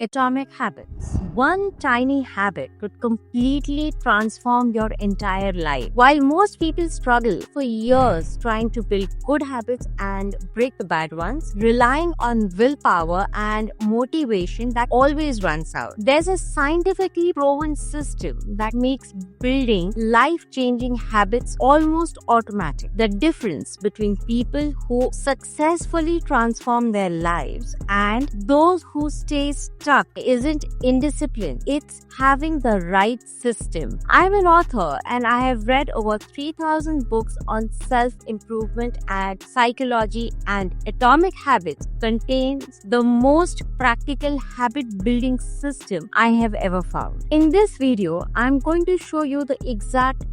Atomic habits. One tiny habit could completely transform your entire life. While most people struggle for years trying to build good habits and break the bad ones, relying on willpower and motivation that always runs out, there's a scientifically proven system that makes building life-changing habits almost automatic. The difference between people who successfully transform their lives and those who stay stuck isn't indiscipline, it's having the right system. I'm an author and I have read over 3,000 books on self-improvement and psychology, and Atomic Habits contains the most practical habit-building system I have ever found. In this video, I'm going to show you the exact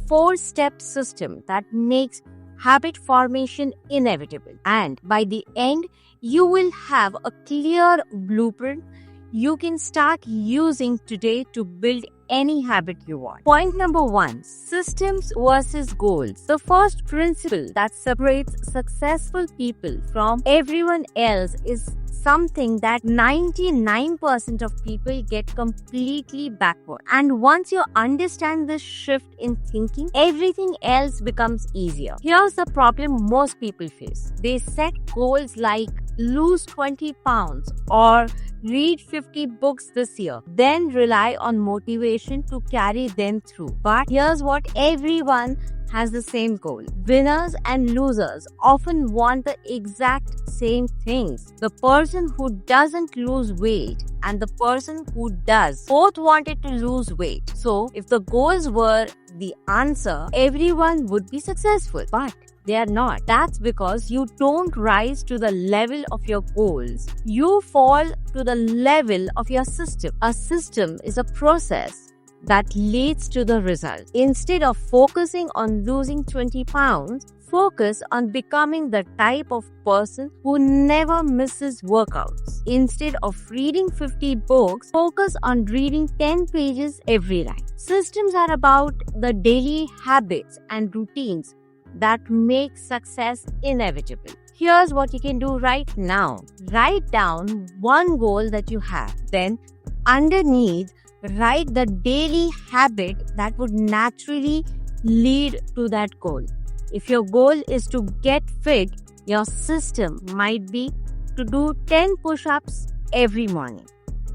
4-step system that makes habit formation inevitable, and by the end, you will have a clear blueprint you can start using today to build any habit you want. Point number 1, systems versus goals. The first principle that separates successful people from everyone else is something that 99% of people get completely backward. And once you understand this shift in thinking, everything else becomes easier. Here's the problem most people face. They set goals like lose 20 pounds or read 50 books this year, then rely on motivation to carry them through. But here's what everyone has the same goal. Winners and losers often want the exact same things. The person who doesn't lose weight and the person who does both wanted to lose weight. So if the goals were the answer, everyone would be successful. But they are not. That's because you don't rise to the level of your goals. You fall to the level of your system. A system is a process that leads to the result. Instead of focusing on losing 20 pounds, focus on becoming the type of person who never misses workouts. Instead of reading 50 books, focus on reading 10 pages every night. Systems are about the daily habits and routines that make success inevitable. Here's what you can do right now. Write down one goal that you have. Then, underneath, write the daily habit that would naturally lead to that goal. If your goal is to get fit, your system might be to do 10 push-ups every morning.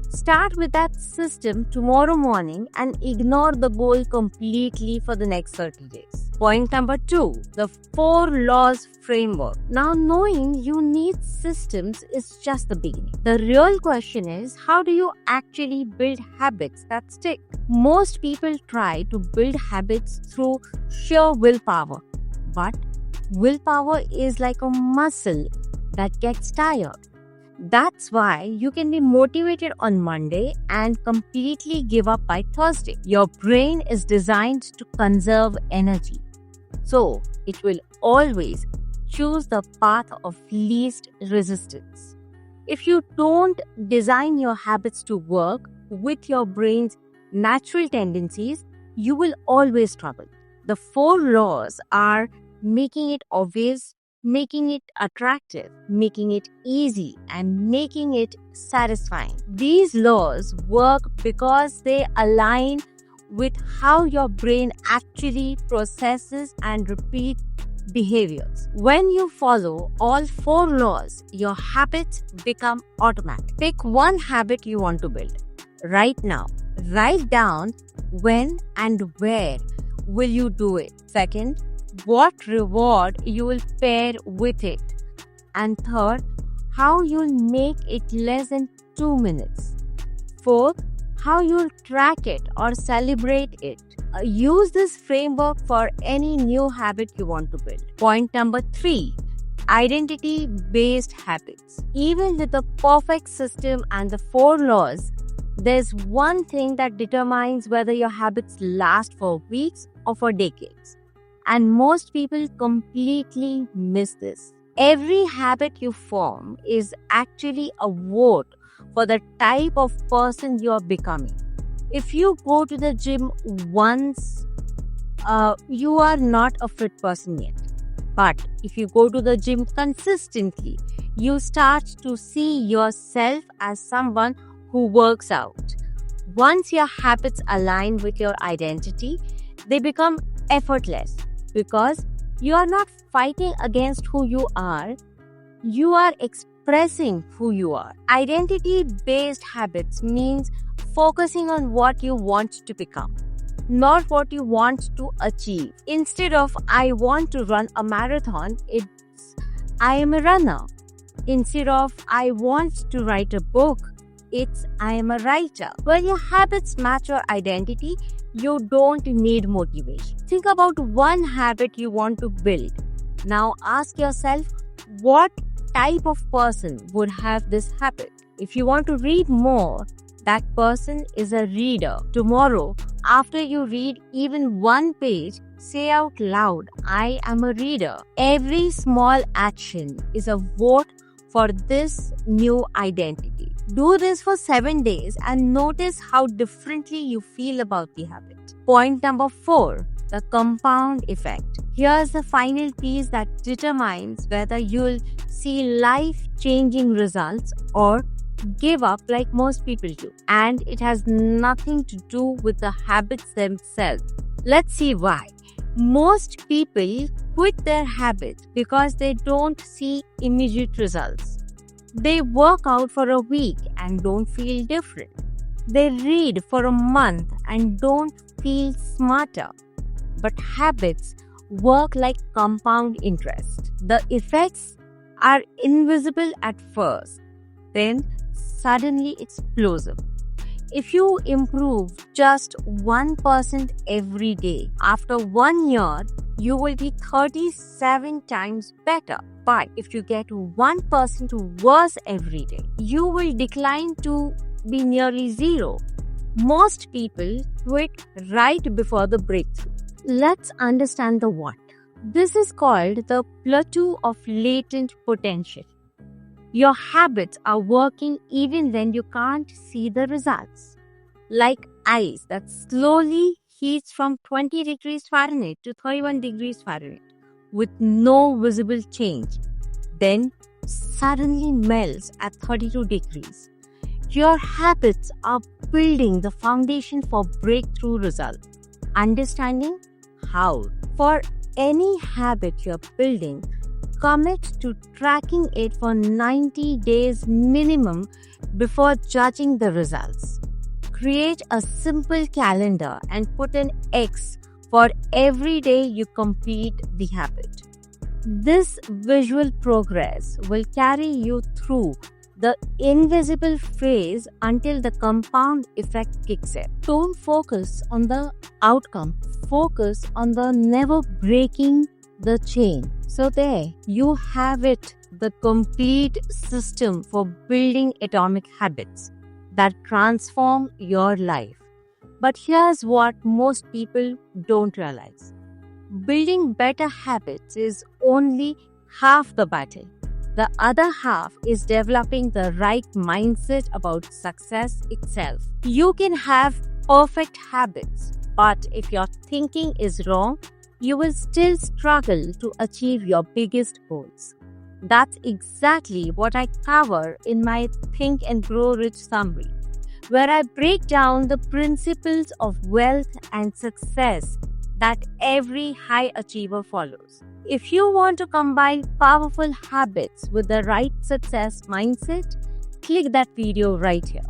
Start with that system tomorrow morning and ignore the goal completely for the next 30 days. Point number 2, the 4 laws framework. Now, knowing you need systems is just the beginning. The real question is, how do you actually build habits that stick? Most people try to build habits through sheer willpower, but willpower is like a muscle that gets tired. That's why you can be motivated on Monday and completely give up by Thursday. Your brain is designed to conserve energy, so it will always choose the path of least resistance. If you don't design your habits to work with your brain's natural tendencies, you will always struggle. The 4 laws are making it obvious, making it attractive, making it easy, and making it satisfying. These laws work because they align with how your brain actually processes and repeats behaviors. When you follow all 4 laws, your habits become automatic. Pick one habit you want to build right now. Write down when and where will you do it. Second, what reward you will pair with it. And third, how you'll make it less than 2 minutes. Fourth, how you'll track it or celebrate it. Use this framework for any new habit you want to build. Point number 3, identity-based habits. Even with the perfect system and the 4 laws, there's one thing that determines whether your habits last for weeks or for decades. And most people completely miss this. Every habit you form is actually a vote for the type of person you are becoming. If you go to the gym once, you are not a fit person yet. But if you go to the gym consistently, you start to see yourself as someone who works out. Once your habits align with your identity, they become effortless because you are not fighting against who you are expressing who you are. Identity-based habits means focusing on what you want to become, not what you want to achieve. Instead of I want to run a marathon, it's I am a runner. Instead of I want to write a book, it's I am a writer. When your habits match your identity, you don't need motivation. Think about one habit you want to build. Now ask yourself, what type of person would have this habit? If you want to read more, that person is a reader. Tomorrow, after you read even one page, say out loud, I am a reader. Every small action is a vote for this new identity. Do this for 7 days and notice how differently you feel about the habit. Point number 4, the compound effect. Here's the final piece that determines whether you'll see life-changing results or give up like most people do. And it has nothing to do with the habits themselves. Let's see why. Most people quit their habits because they don't see immediate results. They work out for a week and don't feel different. They read for a month and don't feel smarter. But habits work like compound interest. The effects are invisible at first, then suddenly explosive. If you improve just 1% every day, after 1 year, you will be 37 times better. But if you get 1% worse every day, you will decline to be nearly zero. Most people quit right before the breakthrough. Let's understand the what. This is called the plateau of latent potential. Your habits are working even when you can't see the results. Like ice that slowly heats from 20 degrees Fahrenheit to 31 degrees Fahrenheit with no visible change, then suddenly melts at 32 degrees. Your habits are building the foundation for breakthrough results. Understanding how? For any habit you're building, commit to tracking it for 90 days minimum before judging the results. Create a simple calendar and put an X for every day you complete the habit. This visual progress will carry you through the invisible phase until the compound effect kicks in. Don't focus on the outcome. Focus on the never breaking the chain. So there you have it, the complete system for building atomic habits that transform your life. But here's what most people don't realize. Building better habits is only half the battle. The other half is developing the right mindset about success itself. You can have perfect habits, but if your thinking is wrong, you will still struggle to achieve your biggest goals. That's exactly what I cover in my Think and Grow Rich summary, where I break down the principles of wealth and success that every high achiever follows. If you want to combine powerful habits with the right success mindset, click that video right here.